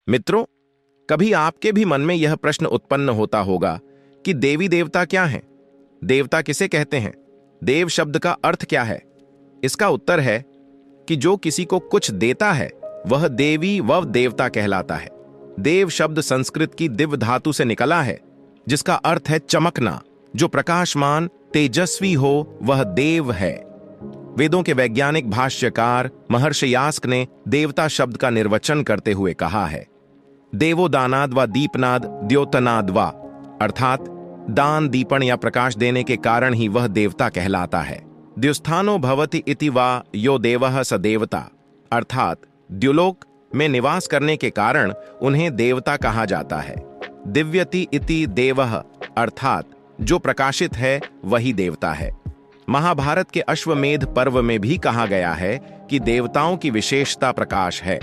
मित्रों, कभी आपके भी मन में यह प्रश्न उत्पन्न होता होगा कि देवी देवता क्या हैं? देवता किसे कहते हैं? देव शब्द का अर्थ क्या है? इसका उत्तर है कि जो किसी को कुछ देता है वह देवी व देवता कहलाता है। देव शब्द संस्कृत की दिव्य धातु से निकला है, जिसका अर्थ है चमकना। जो प्रकाशमान तेजस्वी हो वह देव है। वेदों के वैज्ञानिक भाष्यकार महर्षि यास्क ने देवता शब्द का निर्वचन करते हुए कहा है, देवो दानाद व दीपनाद द्योतनाद वा, अर्थात दान, दीपन या प्रकाश देने के कारण ही वह देवता कहलाता है। द्युस्थानो भवति इति वा यो देवः स देवता, अर्थात द्युलोक में निवास करने के कारण उन्हें देवता कहा जाता है। दिव्यति इति देवः, अर्थात जो प्रकाशित है वही देवता है। महाभारत के अश्वमेध पर्व में भी कहा गया है कि देवताओं की विशेषता प्रकाश है।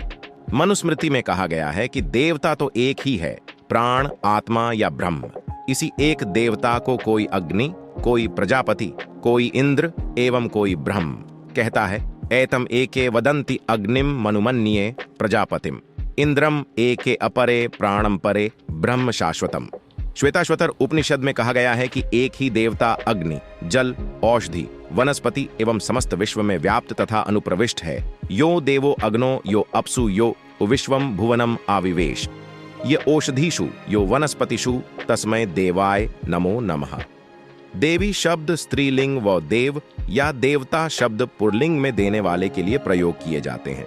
मनुस्मृति में कहा गया है कि देवता तो एक ही है, प्राण, आत्मा या ब्रह्म। इसी एक देवता को कोई अग्नि, कोई प्रजापति, कोई इंद्र एवं कोई ब्रह्म कहता है। एतम एके वदन्ति अग्निम मनुमन्ये प्रजापतिम, इंद्रम एके अपरे प्राणम परे ब्रह्म शाश्वतम। श्वेताश्वतर उपनिषद में कहा गया है कि एक ही देवता अग्नि, जल, औषधि, वनस्पति एवं समस्त विश्व में व्याप्त तथा अनुप्रविष्ट है। यो देवो अग्नो यो अप्सु यो विश्वम भुवनम आविवेश, ये औषधिषु यो वनस्पतिषु तस्मै देवाय नमो नमः। देवी शब्द स्त्रीलिंग व देव या देवता शब्द पुल्लिंग में देने वाले के लिए प्रयोग किए जाते हैं।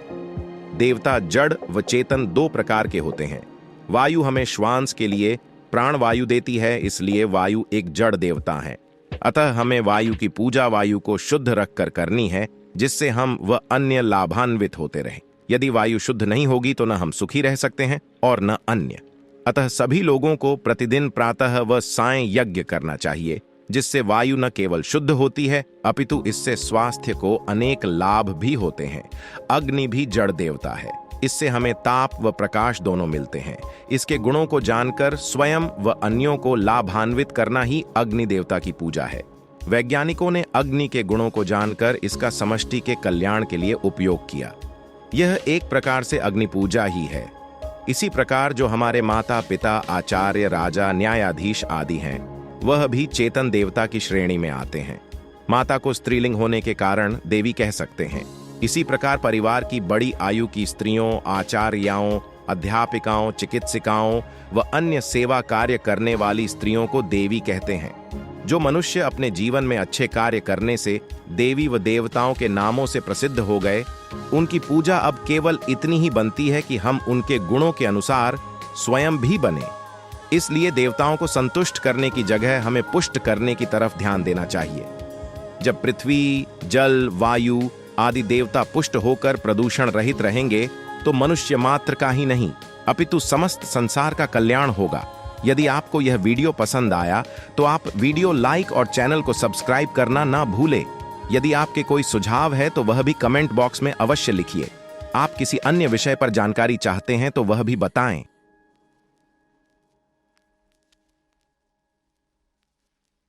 देवता जड़ व चेतन दो प्रकार के होते हैं। वायु हमें श्वास के लिए प्राण वायु देती है, इसलिए वायु एक जड़ देवता है। अतः हमें वायु की पूजा वायु को शुद्ध रखकर करनी है, जिससे हम व अन्य लाभान्वित होते रहें। यदि वायु शुद्ध नहीं होगी तो न हम सुखी रह सकते हैं और न अन्य। अतः सभी लोगों को प्रतिदिन प्रातः व सायं यज्ञ करना चाहिए, जिससे वायु न केवल शुद्ध होती है अपितु इससे स्वास्थ्य को अनेक लाभ भी होते हैं। अग्नि भी जड़ देवता है, इससे हमें ताप व प्रकाश दोनों मिलते हैं। इसके गुणों को जानकर स्वयं व अन्यों को लाभान्वित करना ही अग्नि देवता की पूजा है। वैज्ञानिकों ने अग्नि के गुणों को जानकर इसका समष्टि के कल्याण के लिए उपयोग किया। यह एक प्रकार से अग्नि पूजा ही है। इसी प्रकार जो हमारे माता पिता, आचार्य, राजा, न्यायाधीश आदि हैं, वह भी चेतन देवता की श्रेणी में आते हैं। माता को स्त्रीलिंग होने के कारण देवी कह सकते हैं। इसी प्रकार परिवार की बड़ी आयु की स्त्रियों, आचार्याओं, अध्यापिकाओं, चिकित्सिकाओं व अन्य सेवा कार्य करने वाली स्त्रियों को देवी कहते हैं। जो मनुष्य अपने जीवन में अच्छे कार्य करने से देवी व देवताओं के नामों से प्रसिद्ध हो गए, उनकी पूजा अब केवल इतनी ही बनती है कि हम उनके गुणों के अनुसार स्वयं भी बने। इसलिए देवताओं को संतुष्ट करने की जगह हमें पुष्ट करने की तरफ ध्यान देना चाहिए। जब पृथ्वी, जल, वायु आदि देवता पुष्ट होकर प्रदूषण रहित रहेंगे तो मनुष्य मात्र का ही नहीं अपितु समस्त संसार का कल्याण होगा। यदि आपको यह वीडियो पसंद आया तो आप वीडियो लाइक और चैनल को सब्सक्राइब करना ना भूलें। यदि आपके कोई सुझाव है तो वह भी कमेंट बॉक्स में अवश्य लिखिए। आप किसी अन्य विषय पर जानकारी चाहते हैं तो वह भी बताएं।